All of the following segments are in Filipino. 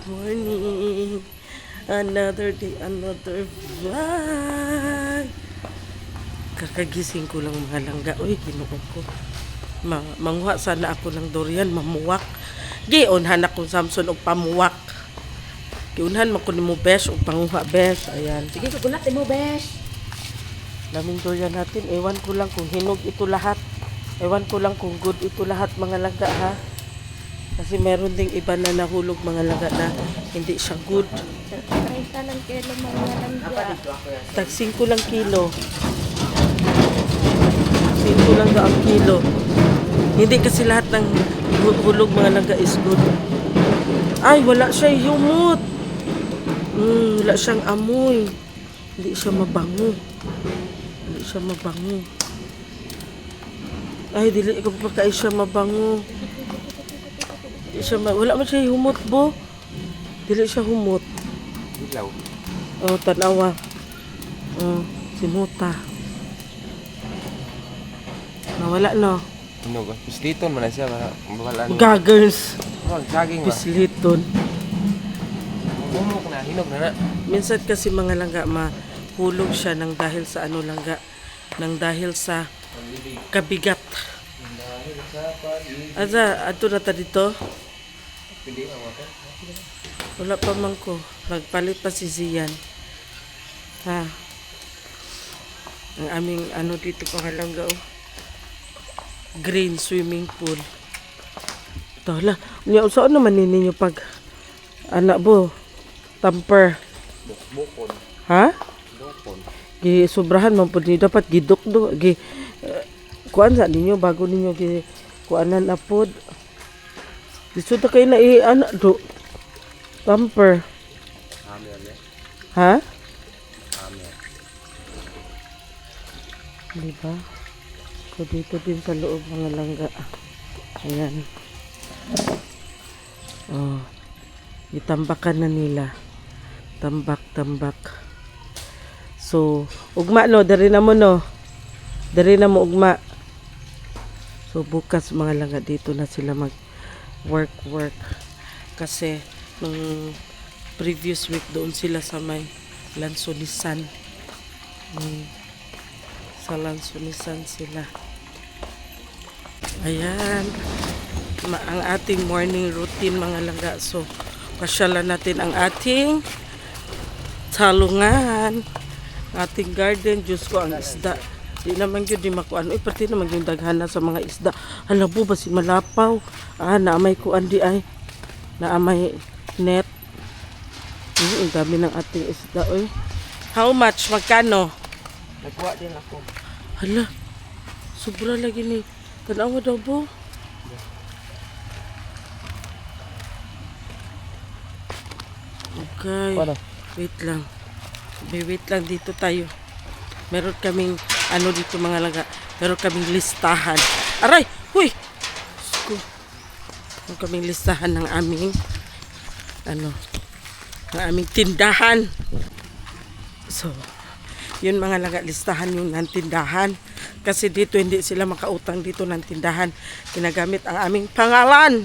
morning. Another day, another vlog. Kakagising ko lang mga langga. Uy, kinuha ko. Manguha sana ako ng durian, mamuwak. Giunhan akong Samson og pamuwak. Giunhan man ko ni mo besh og panguha besh. Ayan. Sige, sugulat mo, besh. Daming durian natin. Ewan ko lang kung hinog ito lahat. Ewan ko lang kung good ito lahat mga langga ha. Kasi meron ding iba na nahulog mga langga na hindi siya good. 30 lang kilo mga langga. Tag 5 lang kilo. 5 lang daw ang kilo. Hindi kasi lahat ng hulog mga langga is good. Ay, wala siya humot. Wala siyang amoy. Hindi siya mabango. Hindi siya mabango. Ay, dili ko pa kay siya mabango. Hindi siya wala man siya humot, bo. Dili siya humot. Ilaw. Oh, tanawa. Simuta. Nawala no. Hinog. Pisliton mo na siya. Wala. Gaggers. Saging ba? Pisliton. Umok na. Hinog na na. Minsan kasi mga langga mahulog siya nang dahil sa ano langga. Nang dahil sa kabigat. Aza, ato na ta dito. Wala pa man ko. Magpalit pa si Zian. Ha. Ang aming ano dito mga langga oh. Green swimming pool. Tala, saan naman ninyo pag anak bo tamper? Bukon. Ha? Bukon. Gi sobrahan man pud niyo dapat gidukdo gi kuan sa ninyo bago ninyo gi kuanan na pod. Disud kay na anak do tamper. Ha? Diba? So dito din sa loob mga langga. Ayan. Oh. Itambakan na nila. Tambak. So, ugma no, dari na mo no. Dari na mo ugma. So bukas mga langga dito na sila mag work. Kasi nung previous week doon sila sa may Lansunisan. Sa Lansunisan sila. Ayan. Ang ating morning routine mga langga. So, pasyalan natin ang ating talungan. Ating garden. Diyos ko ang isda. Di naman yun di makuan. Uy, pati naman yung daghana sa mga isda. Halabo ba si malapaw? Naamay kuan di ay. Naamay net. Ang dami ng ating isda. Uy. How much? Magkano? Nagkuha din ako. Hala. Sobra lagi ni. Tanawa daw po. Okay. Paano? Wait lang. Wait lang dito tayo. Meron kaming ano dito mga langga. Meron kaming listahan. Aray! Huy! Meron kaming listahan ng aming ng aming tindahan. So, yun mga langga, listahan yung ng tindahan. Kasi dito hindi sila makautang dito ng tindahan. Ginagamit ang aming pangalan.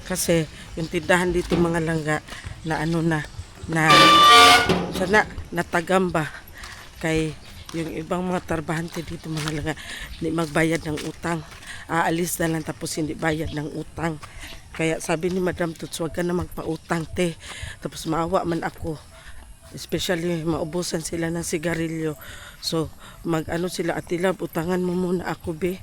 Kasi yung tindahan dito mga langga na sana natagamba kay yung ibang mga trabahante dito mga langga hindi magbayad ng utang. Aalis na lang tapos hindi bayad ng utang. Kaya sabi ni Madam Tuts, wag ka na magpautang te. Tapos maawa man ako. Especially maubusan sila ng sigarilyo. So sila Atilab, utangan mo muna ako be.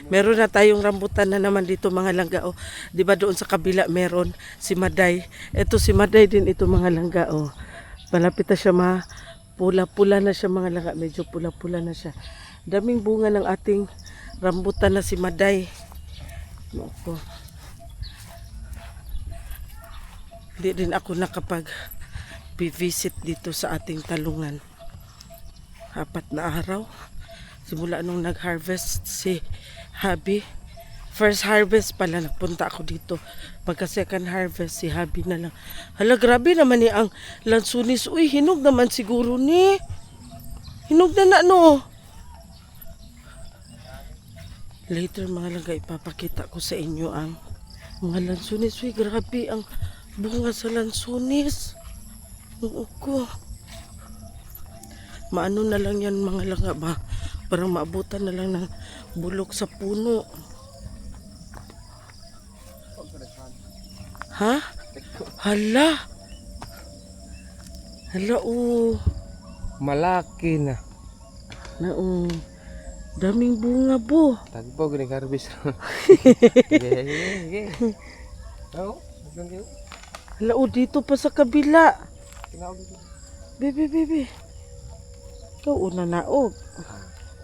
Meron na tayong rambutan na naman dito mga langga oh. 'Di ba doon sa kabila meron si Maday. Ito si Maday din ito mga langga oh. Malapit na siya pula-pula na siya mga langga, medyo pula-pula na siya. Daming bunga ng ating rambutan na si Maday. Opo. Hindi din ako nakapag-visit dito sa ating talungan. 4 na araw. Simula nung nag-harvest si Habi. First harvest pala nagpunta ako dito. Pagka second harvest si Habi na lang. Hala, grabe naman ni ang lansunis. Uy, hinog naman siguro ni. Hinog na no. Later mga langga ipapakita ko sa inyo ang mga lansunis. Uy, grabe ang Bunga sa lansones. Oo ko. Maano na lang yan mga langga ba? Parang maabutan na lang ng bulok sa puno. Ha? Hala. Hala oh. Malaki na. Naong daming bunga bo. Tagpo gini karbis. Sige. Oh, hanggang kayo. Hala oh, dito pa sa kabila. Tinawag dito. Bebe. Ikaw una naog.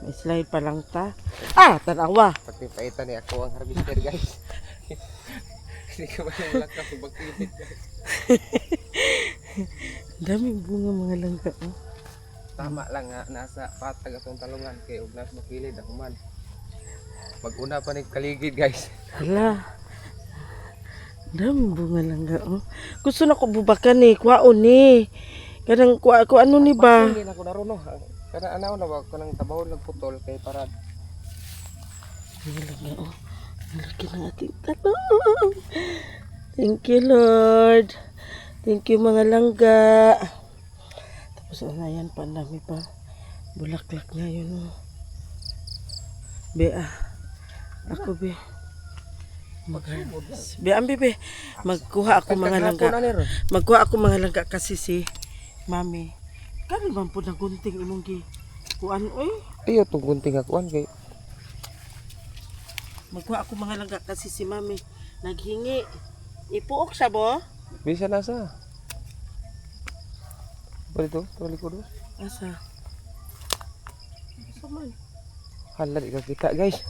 May slide pa lang ta. Ah, tanawa. Pati paitan ni ako ang harvester guys. Hindi ka ba nang lakap kung bagkipit guys. Daming bunga mga langka. Oh. Tama lang nga nasa patag atong talungan kay ug nas makilid ako man. Mag-una pa ni kaligid guys. Hala. Daming bunga langga. Oh. Gusto na ko bubakan ni. Kwaon ni. Kanang ko ano ni ba? Hindi na ko naruno. Kada anaw na ba ko nang tabahon lang putol kay para Mga langga. Oh. Ang laki ng ating talong. Thank you Lord. Thank you mga langga. Tapos yan pa, ang dami pa. Bulaklak niya yun. Oh. Bea. Ako be. Be, ambi be. Magkuha ako mga langga. Magkuha ako mga langga kasi si Mami. Kano man po na gunting imong gi. Kuan oy. Ayo tong gunting akuan kay Magkuha ako mga langga kasi si Mami naghingi. Ipuok siya bo? bisa nasa. Dito, tuloy ko do. Asa? Asa man? Hala di ka kita guys.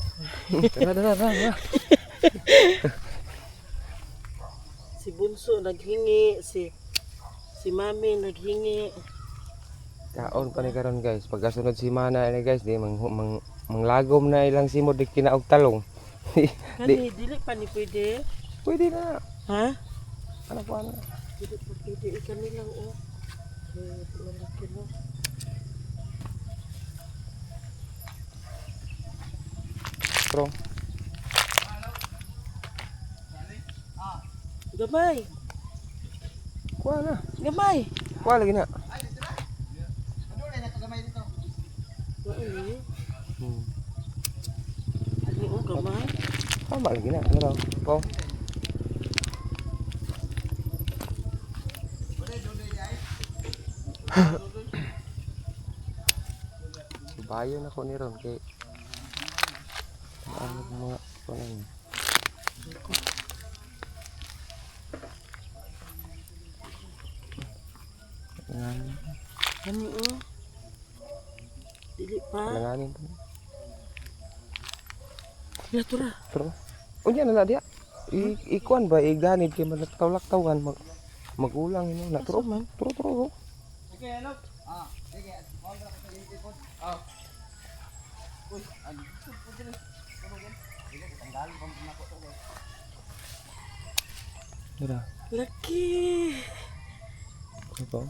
Tara. Si Bunso naghingi, si Mami naghingi. Kaon pa ni karon guys. Pagkasunod si Mana ni guys, di manglagom na ilang simod di kinaog talong. Kani dili pa ni pwede. Pwede na. Ha? Ano pa na? Dili pa pwede kani lang oh. Malaki no. Pro. Gamay. Kuha na. Gamay. Kuha lagi na. Ano? Hmm. Ano oh gamay? Tama lagi na. Ano? Po. Bayo na ko ni ron kay ano mga kuan. Ano oh? Dili pa. Langanin po. Ya tura. Pero unya na dia. Ikuan ba iganid kay manatawlak-tawan magulang ino na turo man. Turo. Sige, hello. Sige. Uy, ano? Dira. Laki. Ito.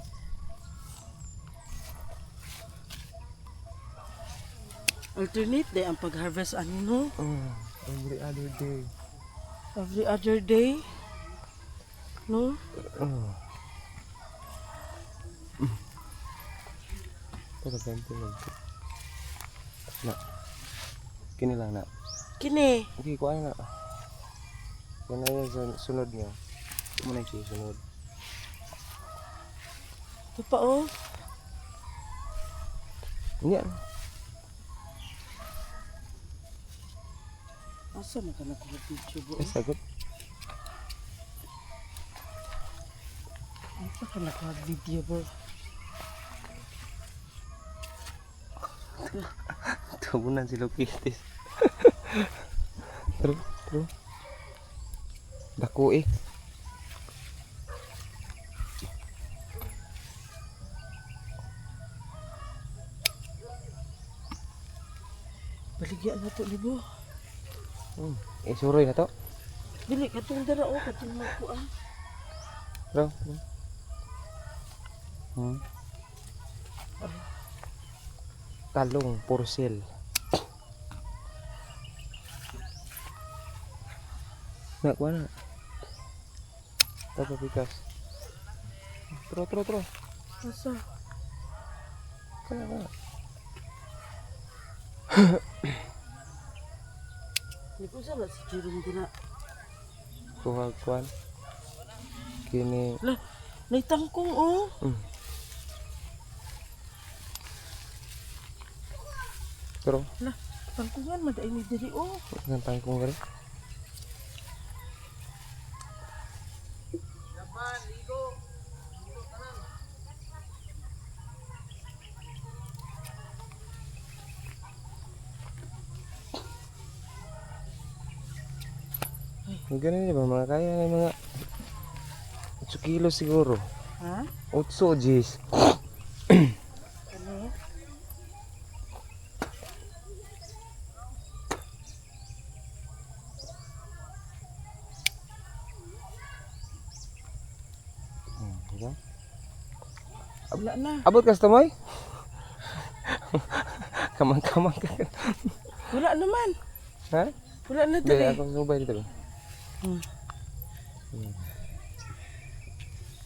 Alternate day ang pag-harvest ano no? Every other day. Every other day. No? Ito ganito lang. Na. Kini lang na. Kini. Okay, kuha na. Yan na yung sunod niya. Ito mo na yung sunod. Ito pa oh. Yan. Asa man ka naka-video bo? Sagot. Asa ka naka-video bo? Tubunan si Lukitis. True. Dako eh. Baligyan na to libo. Suroy na to. Dili katong dara oh katong makuan. Bro. Talong porcel. Na kuha na. Dapat pikas. Tro. Asa? Kaya. Hindi ko sa si Jerome dira. Kuhan. Kini. Lah, naitangkong oh. Pero, Lah, tangkungan madain ni diri oh. nantang kong gari. Ganun ba mga kaya na mga 8 kilo siguro. Ha? 8 Gs. Ano? Diba? Wala na. Abot ka sa moy? Kamang-kamang ka. Wala naman. Ha? Wala na Dili diri. ako subay dito.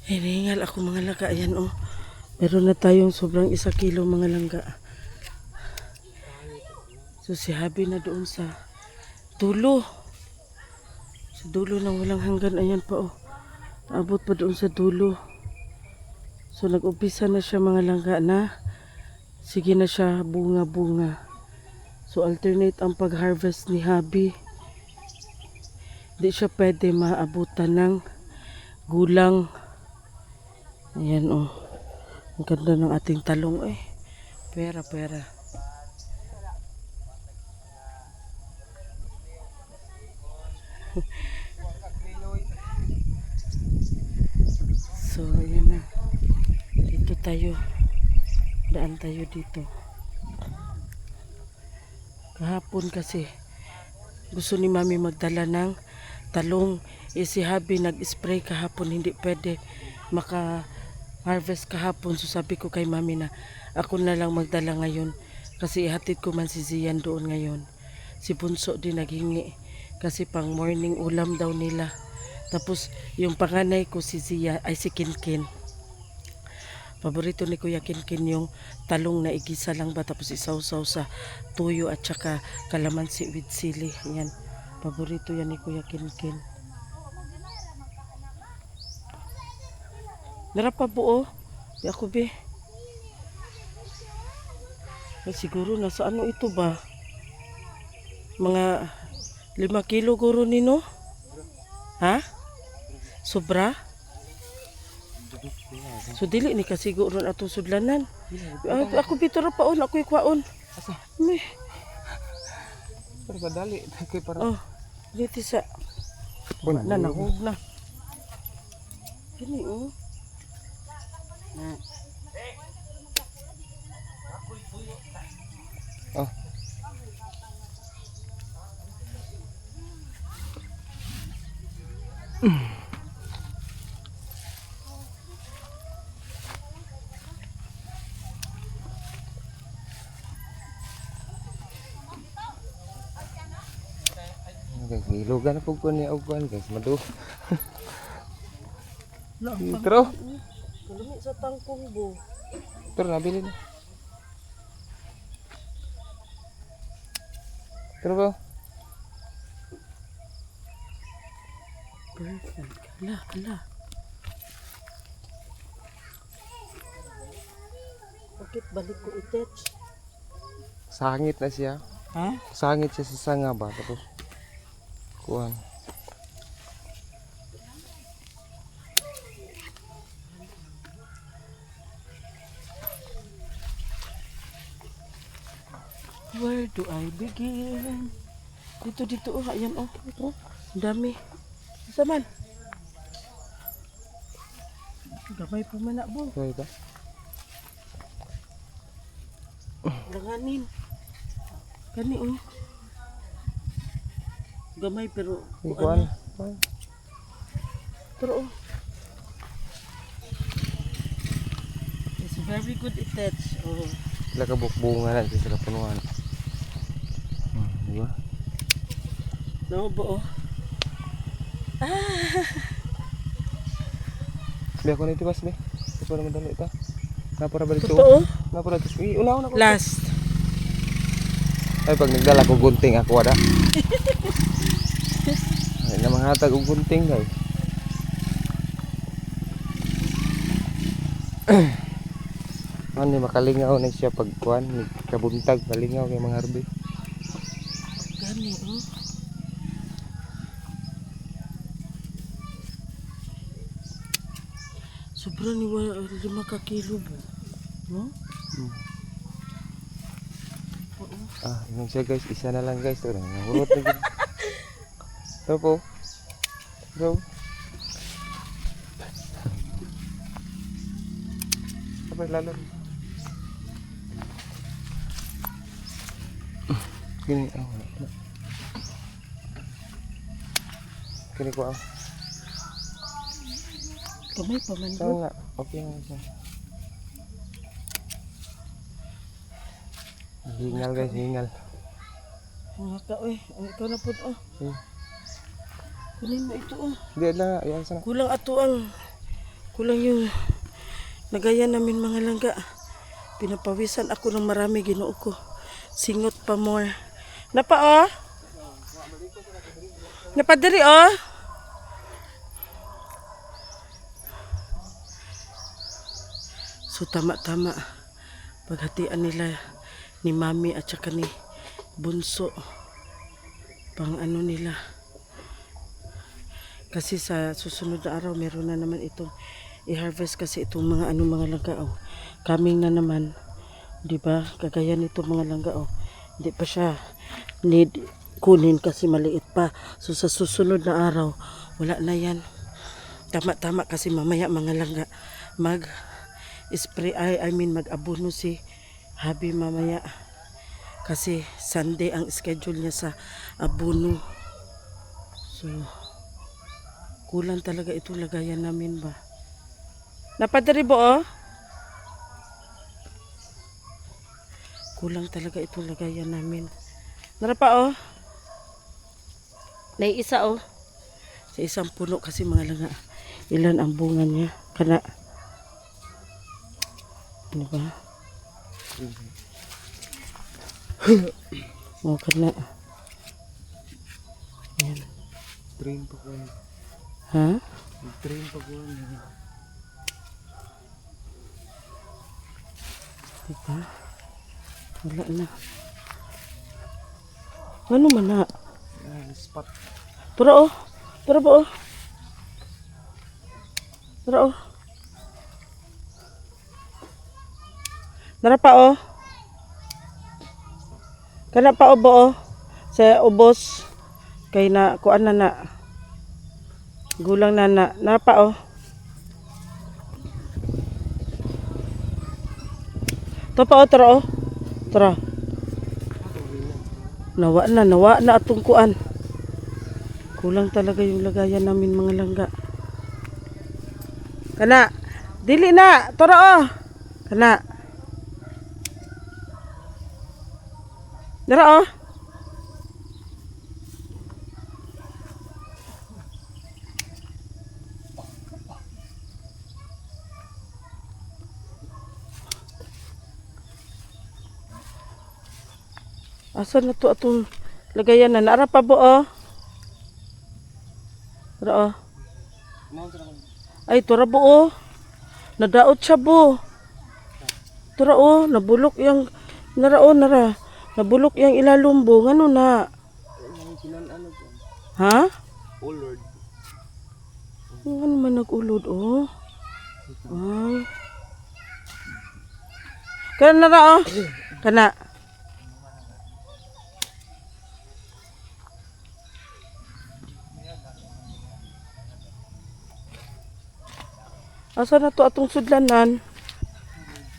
Hiningal ako mga langga. Ayan oh. Meron na tayong sobrang 1 kilo mga langga. So si Habi na doon sa dulo. Sa dulo ng walang hanggan. Ayan pa oh. Naabot pa doon sa dulo. So nag-umpisa na siya mga langga na. Sige na siya bunga-bunga. So alternate ang pag-harvest ni Habi. Hindi siya pwede maabutan ng gulang. Ayan oh. Ang ganda ng ating talong eh. Pera. So ayan na. Dito tayo. Daan tayo dito. Kahapon kasi gusto ni Mami magdala ng talong. Si Habi nag-spray kahapon, hindi pwede maka-harvest kahapon. So sabi ko kay Mami na ako na lang magdala ngayon kasi ihatid ko man si Zian doon ngayon. Si Bunso din naghingi kasi pang morning ulam daw nila. Tapos yung panganay ko si Zia ay si Kinkin. Paborito ni Kuya Kinkin yung talong na igisa lang ba tapos isaw-saw sa tuyo at saka kalamansi with sili. Yan. Paborito yan ni Kuya Kinkin. Narap pa buo. Di ako be. Ay, siguro nasa ano ito ba? Mga 5 kilo guro nino? Ha? Sobra? So dili ni kasi siguro ato sudlanan. Ako bitura paon, ako ikwaon. Asa? Me. Pero padali kay para. Oh. Dito sa na nahug na. Kini oh. Oh. Guys, nilugan na po ko ni Ogwan guys, madu. Tro, Kalumi sa tangkong bo. tro nabili na. Tro ba? Perfect. Kala. Bakit balik ko itech? Sangit na siya. Ha? Sangit siya sa sanga ba tapos kuan. Where do I begin? Dito oh, ayan oh. Ito. Ang dami. Isa man. Gamay pa man na bo. So ito. Langanin. Kani oh. Gamay pero Kuan. pero oh. It's very good attached. Oh. Sila ka bunga na sila punuan. Di ba? No bo oh. Be ako nito bas be. Ito pa naman dalo ito. Napara ba dito? Totoo? Napara dito. Una ko. Last. Ay pag nagdala ko gunting ako ada. Ay na manghatag og gunting guys. Ano makalingaw na siya pag kuan, kabuntag kalingaw kay mga harbi. Gani, oh. Sobra ni 5 ka kilo po. No? Ah, yun siya guys, isa na lang guys. Ito na, hulot na guys. Ito po. Go. Sabay lalo. Gini, oh. Gini ko ah. Kamay pa man Saan po. nga? Okay nga siya. Hingal guys, hingal. Mga ka, oy. Ang ikaw na po, oh. Hmm. Kunin mo ito, oh. Hindi na, yan sana. Kulang yung nagaya namin mga langga. Pinapawisan ako ng marami, Ginoo ko. Singot pa more. Napa, oh? Napadiri, oh? So, tama-tama. Paghatian nila ni Mami at saka ni Bunso. Pang ano nila. Kasi sa susunod na araw, meron na naman itong i-harvest kasi itong mga langga, oh. Coming na naman. Diba? Kagaya nito mga langga, oh. Hindi pa siya need kunin kasi maliit pa. So sa susunod na araw, wala na yan. Tama-tama kasi mamaya mga langga mag-spray, mag-abono si Habi mamaya. Kasi Sunday ang schedule niya sa abono. So, kulang talaga itong lagayan namin ba. Napadari bo, oh? Kulang talaga itong lagayan namin. Narapa, oh. Naiisa, oh. Sa isang puno kasi mga langa. Ilan ang bunga niya. Kana. Ano ba? Oh, kana. Ayan. Train pa ko. Ha? Train pa ko. Diba? Wala na. Ano man na? Spot. Tura, oh. Tura ba, oh. Tura, oh. Nara pa, oh. Kana pa, oh, oh. Sa ubos. Kay na, kuan na na. Gulang na na. Nara pa, oh. Ito pa, oh. Tura, oh. Tura. Nawa na atong kuan. Kulang talaga yung lagayan namin mga langga. Kana. Dili na. Tura, oh. Kana. Dara, oh. Asa na to atong lagayan na? Naara pa bo, oh. Dara, oh. Ay, tura bo, oh. Nadaot siya bo. Tura, oh. Nabulok yung nara, oh, nara. Nabulok yung ilalumbo. Ano na? Ha? Ulord. Ano man nag-ulod, oh? Ay. Kana nara, oh. Kana. Asa na to atong sudlanan?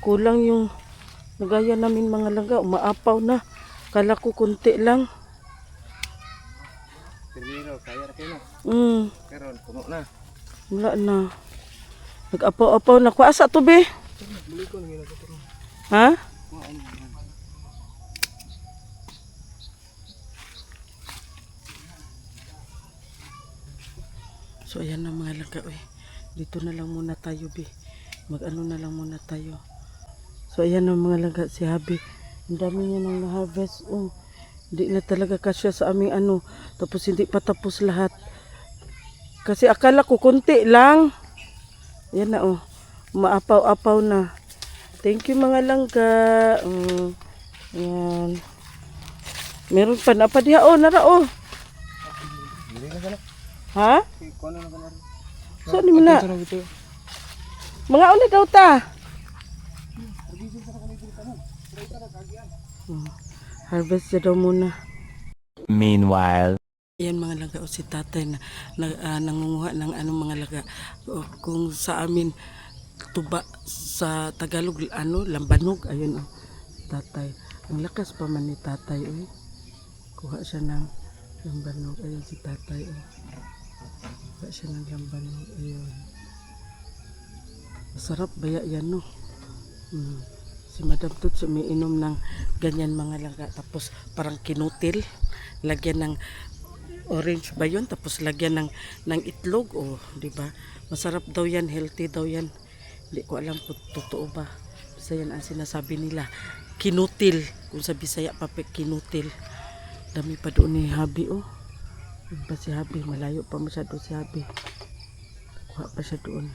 Kulang yung nagaya namin mga langga. Umaapaw na. Kala ko kunti lang. Termino, kaya ra kayo. Karon puno na. Wala na. Nag-apaw-apaw na. Kuasa to, be? Buli ko nang ginagawa ko. Ha? So, ayan na mga langga. Dito na lang muna tayo, Bi. Mag-ano na lang muna tayo. So, ayan ang mga langga si Habi. Ang dami niya nang na-harvest. Oh, hindi na talaga kasya sa aming ano. Tapos hindi pa tapos lahat. Kasi akala ko konti lang. Yan na oh. Maapaw-apaw na. Thank you mga langga. Yan. Meron pa na pa diha. Oh, nara oh. Hindi na sana. Ha? Kuno na kana. Saan mo na? Mga uli daw ta. Harvest na daw muna. Meanwhile, Yan mga laga o si tatay na, nangunguha ng anong mga laga. O, kung sa amin tuba sa Tagalog lambanog ayun oh. Tatay. Ang lakas pa man ni tatay oh. Kuha siya ng lambanog ayun si tatay oh. Kuha siya ng lambanog ayun. Masarap baya yan no. Si Madam Tuts umiinom ng ganyan mga langga tapos parang kinutil, lagyan ng orange ba yun tapos lagyan ng itlog oh, di ba? Masarap daw yan, healthy daw yan. Hindi ko alam kung totoo ba. Basta yan ang sinasabi nila. Kinutil, kung sa Bisaya pa kinutil. Dami pa doon ni Habi oh. Yun pa si Habi, malayo pa masyado si Habi. Kuha pa siya doon.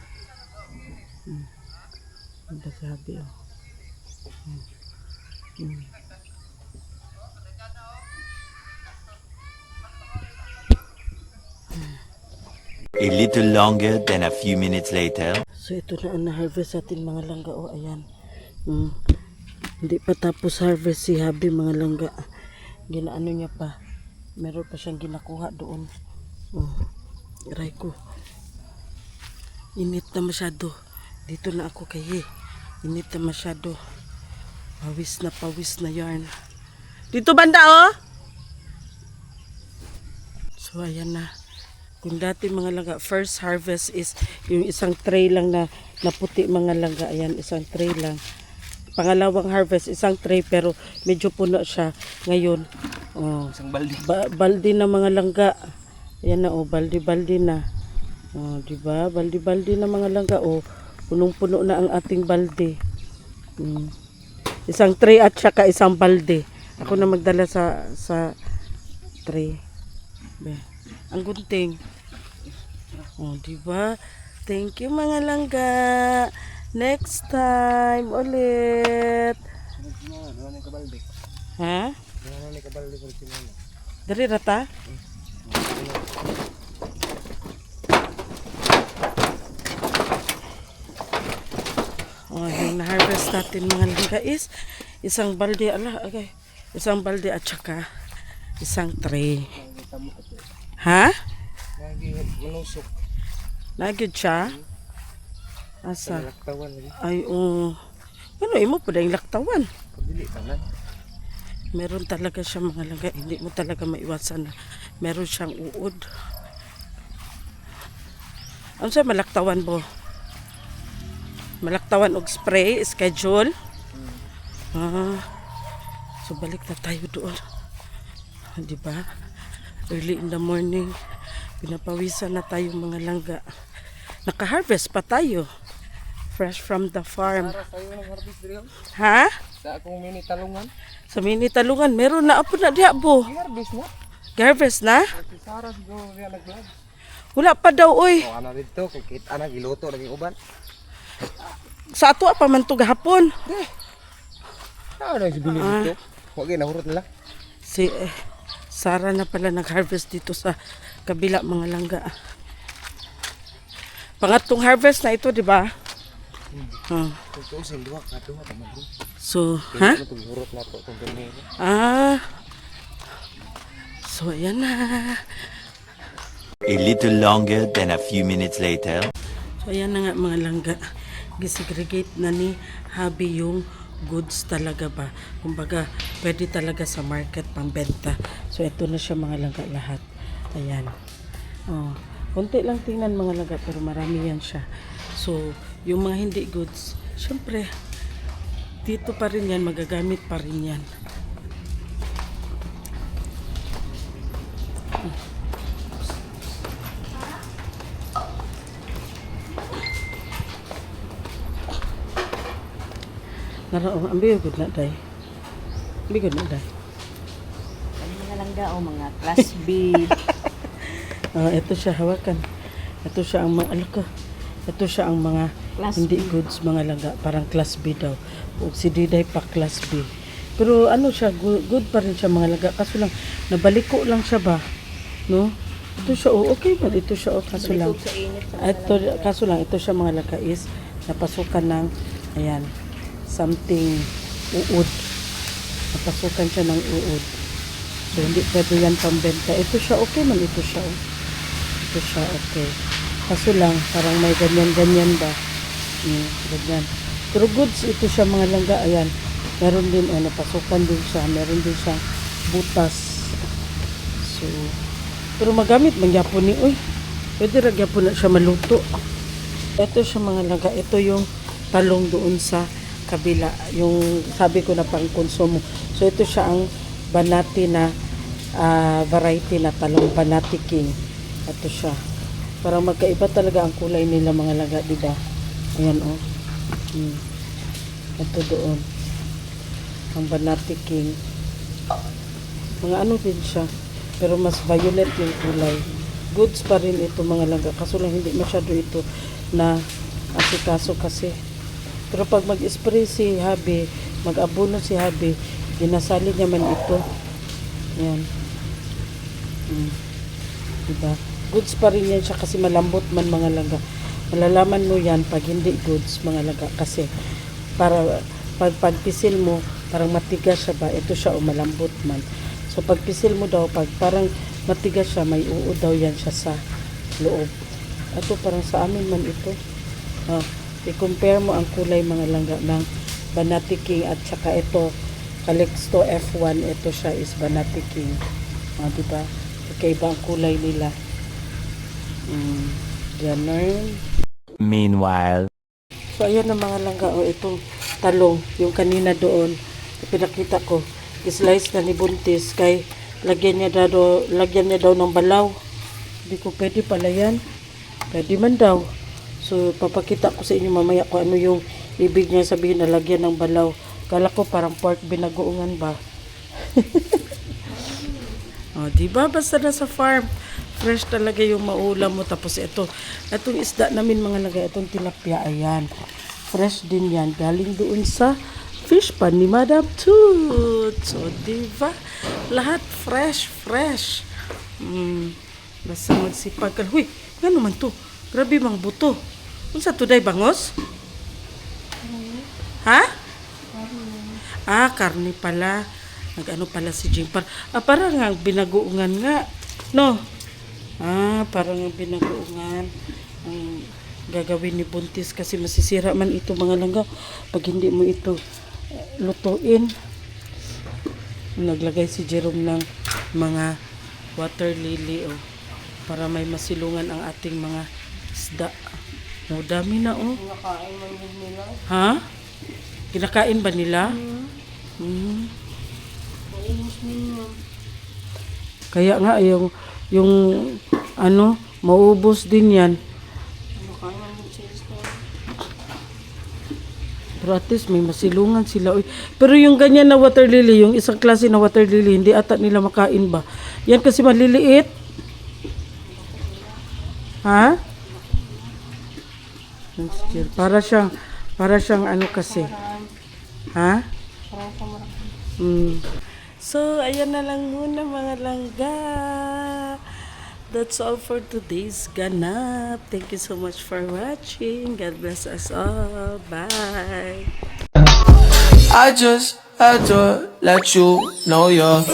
Yun pa si Habi oh. a little longer than a few minutes later. So ito na ang na-harvest atin mga langga oh, ayan. Hindi pa tapos harvest si Habi mga langga. Ginaano niya pa. Meron pa siyang ginakuha doon. Aray ko. Init na masyado. Dito na ako kay init na masyado. Pawis na yarn. Dito banda oh. So ayan na. Kung dati mga langga, first harvest is yung isang tray lang na puti mga langga. Ayan, isang tray lang. Pangalawang harvest, isang tray pero medyo puno siya. Ngayon, oh, Isang balde. balde na mga langga. Ayan na oh, balde na. Oh, di ba? Balde na mga langga oh. Punong-puno na ang ating balde. Isang tray at saka isang balde. Ako na magdala sa tray. Be. Ang gunting. Oh, di ba? Thank you mga langga. Next time ulit. Ano ni kabalde? Ha? Ano ni kabalde ko sinama? Dari rata? Oh, yung na-harvest natin mga langga is isang balde, okay. Isang balde at saka isang tray. Ha? Lagi manusok. Nagyod siya? Asa? Laktawan lagi. Ay, ano, imo pa yung laktawan. Kabili tanan. Meron talaga siya mga langga. Hindi mo talaga maiwasan na meron siyang uod. Ano siya malaktawan mo? Malaktawan og spray, schedule. So balik na tayo doon. Di ba? Early in the morning, pinapawisan na tayo mga langga. Naka-harvest pa tayo. Fresh from the farm. Para sayo ng harvest diri. Ha? Sa akong mini talungan. Sa mini talungan, meron na apo na diha bo. Harvest mo. Harvest na? Si Sarah siguro niya nag-vlog. Wala pa daw, oy. O ano dito, kay kita na giluto lagi uban. Sa ato pa man to gahapon. Ano si bili dito? Wag nahurot nila. Si Sarah na pala nag-harvest dito sa kabila mga langga. Pangatlong harvest na ito, di ba? Ito sa duwa ka duwa taman. So, ha? Ano tong hurot na to tong ganito. So, ayan na. A little longer than a few minutes later. So, ayan na nga mga langga. Gisegregate na ni Habi yung goods talaga ba. Kumbaga, pwede talaga sa market pambenta. So, ito na siya mga langga lahat. Ayan. Oh, konti lang tingnan mga langga pero marami yan siya. So, yung mga hindi goods, syempre, dito pa rin yan, magagamit pa rin yan. Naro, ambil good na day. Ambil good na day. Ano mga langga o mga class B. Ito siya, hawakan. Ito siya ang mga, alaka. Ito siya ang mga Class hindi B. goods mga langga. Parang class B daw. O si Diday pa class B. Pero ano siya, good pa rin siya mga langga. Kaso lang, nabaliko lang siya ba? No? Ito siya, okay ba? Ito siya, kaso lang. Balikog sa init sa mga Ito, kaso lang, ito siya mga langga is napasukan ng, ayan, something uod. Napasukan siya ng uod. So, hindi pwede yan pambenta. Ito siya, okay man ito siya. Oh. Ito siya, okay. Kaso lang, parang may ganyan-ganyan ba? Ganyan. Pero goods, ito siya mga langga. Ayan, meron din, napasukan din siya. Meron din siyang butas. So, pero magamit man yapon ni, uy. Pwede ra gyapon na siya maluto. Ito siya mga langga. Ito yung talong doon sa kabila. Yung sabi ko na pang konsumo. So, ito siya ang Banati na variety na talong, Banati King. Ito siya. Parang magkaiba talaga ang kulay nila mga langga, diba? Ayan, oh. Ito doon. Ang Banati King. Mga ano din siya. Pero mas violet yung kulay. Goods pa rin ito mga langga. Kaso lang hindi masyado ito na asikaso kasi. Pero pag mag-spray si Habi, mag-abono si Habi, ginasali niya man ito. Yan. Diba? Goods pa rin yan siya kasi malambot man mga langga. Malalaman mo yan pag hindi goods mga langga. Kasi para pagpisil mo, parang matigas siya ba? Ito siya o malambot man. So pagpisil mo daw, pag parang matigas siya, may uod daw yan siya sa loob. Ito parang sa amin man ito. I-compare mo ang kulay mga langga ng Banati King at saka ito Calixto F1, ito siya is Banati King. Diba? Ikaiba ang kulay nila. Ganun. Meanwhile. So ayan na mga langga, itong talong, yung kanina doon, pinakita ko, slice na ni Buntis, kay lagyan niya daw ng balaw. Hindi ko pwede pala yan. Pwede man daw. So papakita ko sa inyo mamaya kung ano yung ibig niya sabihin na lagyan ng balaw. Kala ko parang pork binagoongan ba? Diba? Basta na sa farm, fresh talaga yung maulam mo. Tapos itong isda namin mga lagay, itong tilapia, ayan. Fresh din yan. Galing doon sa fish pan ni Madam Toot. So, diba? Lahat fresh. Basta magsipag ka. Huy, gano'n man to? Grabe mang buto. Kung sa today bangos? Ha? Karne pala. Nag-ano pala si Jing. Parang nga binagoongan nga. No? Parang nga binagoongan. Ang gagawin ni Buntis kasi masisira man ito mga langga. Pag hindi mo ito lutuin. Naglagay si Jerome ng mga water lily para may masilungan ang ating mga isda. Dami na Kinakain man din nila. Ha? Kinakain ba nila? Maubos ninyo. Kaya nga yung maubos din yan. Kinakain man din sila. Pero at least may masilungan sila. Uy. Pero yung ganyan na water lily, yung isang klase na water lily, hindi ata nila makain ba? Yan kasi maliliit. Ha? Para siyang ano kasi. Ha? So, ayan na lang muna mga langga. That's all for today's ganap. Thank you so much for watching. God bless us all. Bye. I just had to let you know you're